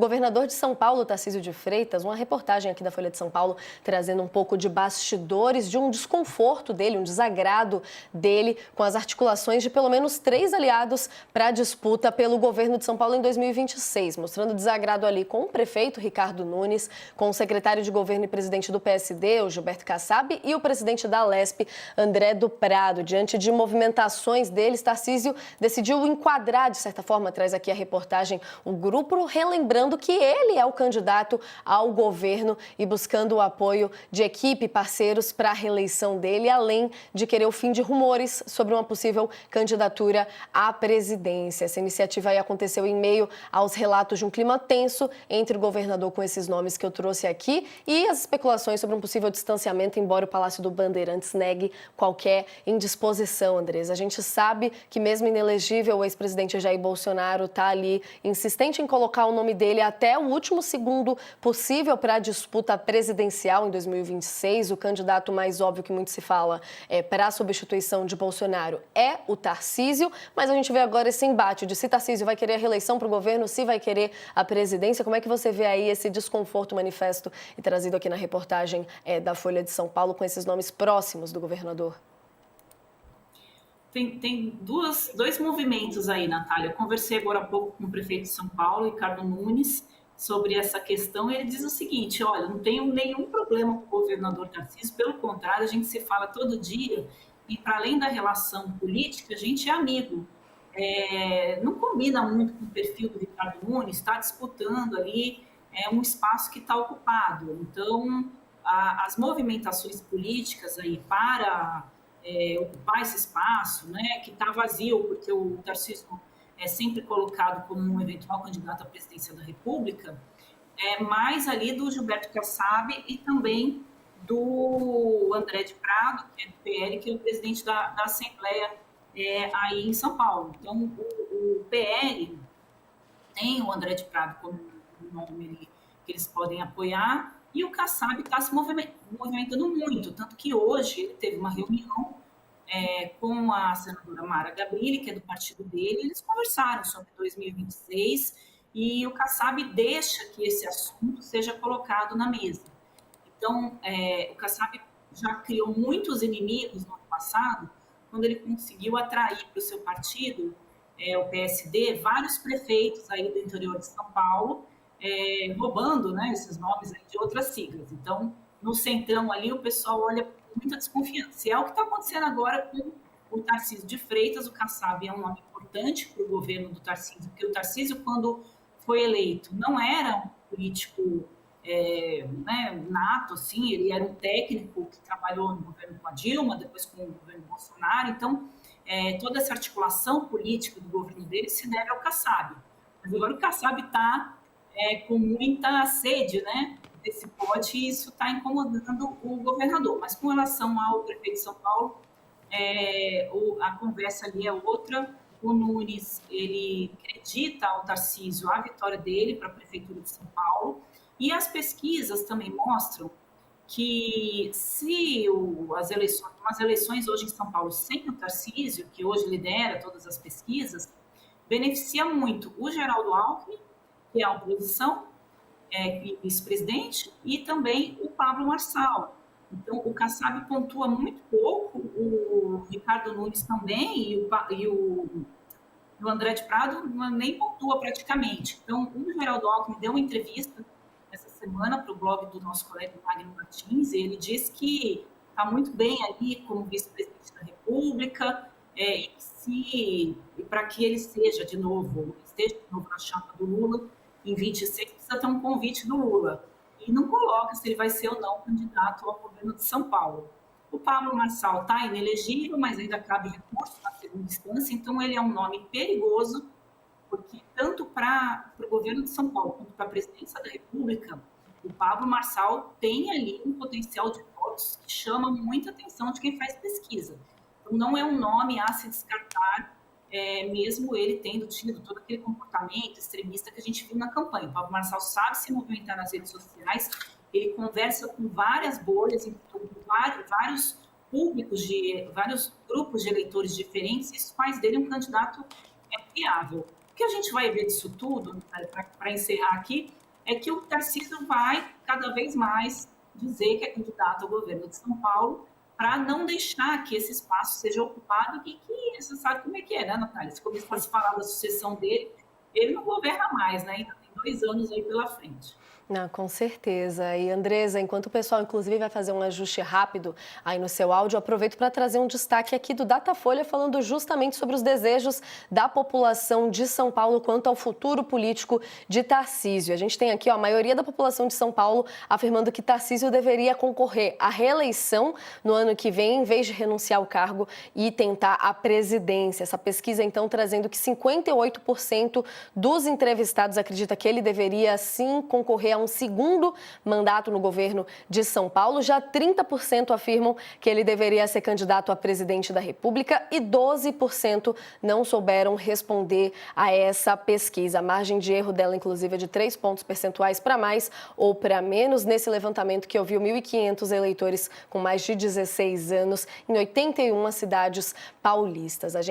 O governador de São Paulo, Tarcísio de Freitas, uma reportagem aqui da Folha de São Paulo, trazendo um pouco de bastidores de um desconforto dele, um desagrado dele com as articulações de pelo menos 3 aliados para a disputa pelo governo de São Paulo em 2026, mostrando desagrado ali com o prefeito Ricardo Nunes, com o secretário de governo e presidente do PSD, o Gilberto Kassab, e o presidente da Alesp, André do Prado. Diante de movimentações deles, Tarcísio decidiu enquadrar, de certa forma, traz aqui a reportagem, o grupo, relembrando que ele é o candidato ao governo e buscando o apoio de equipe e parceiros para a reeleição dele, além de querer o fim de rumores sobre uma possível candidatura à presidência. Essa iniciativa aí aconteceu em meio aos relatos de um clima tenso entre o governador com esses nomes que eu trouxe aqui e as especulações sobre um possível distanciamento, embora o Palácio do Bandeirantes negue qualquer indisposição, Andrés. A gente sabe que mesmo inelegível, o ex-presidente Jair Bolsonaro está ali insistente em colocar o nome dele até o último segundo possível para a disputa presidencial em 2026. O candidato mais óbvio que muito se fala para a substituição de Bolsonaro é o Tarcísio, mas a gente vê agora esse embate de se Tarcísio vai querer a reeleição para o governo, se vai querer a presidência. Como é que você vê aí esse desconforto manifesto e trazido aqui na reportagem da Folha de São Paulo com esses nomes próximos do governador? Tem dois movimentos aí, Natália. Eu conversei agora há pouco com o prefeito de São Paulo, Ricardo Nunes, sobre essa questão. Ele diz o seguinte: olha, não tenho nenhum problema com o governador Tarcísio, pelo contrário, a gente se fala todo dia e, para além da relação política, a gente é amigo. Não combina muito com o perfil do Ricardo Nunes, está disputando ali um espaço que está ocupado. Então, as movimentações políticas aí para ocupar esse espaço, né, que está vazio, porque o Tarcísio é sempre colocado como um eventual candidato à presidência da República, mais ali do Gilberto Kassab e também do André de Prado, que é do PL, que é o presidente da Assembleia aí em São Paulo. Então, o PL tem o André de Prado como um nome que eles podem apoiar, e o Kassab está se movimentando muito, tanto que hoje ele teve uma reunião com a senadora Mara Gabrilli, que é do partido dele. Eles conversaram sobre 2026 e o Kassab deixa que esse assunto seja colocado na mesa. Então, o Kassab já criou muitos inimigos no ano passado, quando ele conseguiu atrair para o seu partido, o PSD, vários prefeitos aí do interior de São Paulo, roubando, né, esses nomes aí de outras siglas. Então, no centrão ali, o pessoal olha com muita desconfiança. E é o que está acontecendo agora com o Tarcísio de Freitas. O Kassab é um nome importante para o governo do Tarcísio, porque o Tarcísio, quando foi eleito, não era um político nato, assim, ele era um técnico que trabalhou no governo com a Dilma, depois com o governo Bolsonaro. Então, toda essa articulação política do governo dele se deve ao Kassab. Mas agora o Kassab está com muita sede, né, desse pote, e isso está incomodando o governador. Mas com relação ao prefeito de São Paulo, a conversa ali é outra. O Nunes, ele acredita ao Tarcísio a vitória dele para a prefeitura de São Paulo, e as pesquisas também mostram que se as eleições hoje em São Paulo sem o Tarcísio, que hoje lidera todas as pesquisas, beneficia muito o Geraldo Alckmin, que é a oposição, e vice-presidente, e também o Pablo Marçal. Então, o Kassab pontua muito pouco, o Ricardo Nunes também, e o André de Prado nem pontua praticamente. Então, o Geraldo Alckmin deu uma entrevista essa semana para o blog do nosso colega Magno Martins, e ele diz que está muito bem ali como vice-presidente da República, e para que ele esteja de novo na chapa do Lula, em 26, precisa ter um convite do Lula. E não coloca se ele vai ser ou não candidato ao governo de São Paulo. O Pablo Marçal está inelegível, mas ainda cabe recurso na segunda instância, então ele é um nome perigoso, porque tanto para o governo de São Paulo quanto para a presidência da República, o Pablo Marçal tem ali um potencial de votos que chama muita atenção de quem faz pesquisa. Então, não é um nome a se descartar, mesmo ele tendo tido todo aquele comportamento extremista que a gente viu na campanha. O Pablo Marçal sabe se movimentar nas redes sociais, ele conversa com várias bolhas, vários públicos, vários grupos de eleitores diferentes, isso faz dele um candidato viável. que a gente vai ver disso tudo, para encerrar aqui, é que o Tarcísio vai cada vez mais dizer que é candidato ao governo de São Paulo para não deixar que esse espaço seja ocupado e que você sabe como é que é, né, Natália? Se começar a se falar da sucessão dele, ele não governa mais, né? Ainda tem 2 anos aí pela frente. Não, com certeza. E, Andresa, enquanto o pessoal, inclusive, vai fazer um ajuste rápido aí no seu áudio, aproveito para trazer um destaque aqui do Datafolha, falando justamente sobre os desejos da população de São Paulo quanto ao futuro político de Tarcísio. A gente tem aqui, ó, a maioria da população de São Paulo afirmando que Tarcísio deveria concorrer à reeleição no ano que vem, em vez de renunciar ao cargo e tentar a presidência. Essa pesquisa, então, trazendo que 58% dos entrevistados acredita que ele deveria, sim, concorrer a um segundo mandato no governo de São Paulo. Já 30% afirmam que ele deveria ser candidato a presidente da República e 12% não souberam responder a essa pesquisa. A margem de erro dela, inclusive, é de 3 pontos percentuais para mais ou para menos. Nesse levantamento que ouviu 1.500 eleitores com mais de 16 anos em 81 cidades paulistas.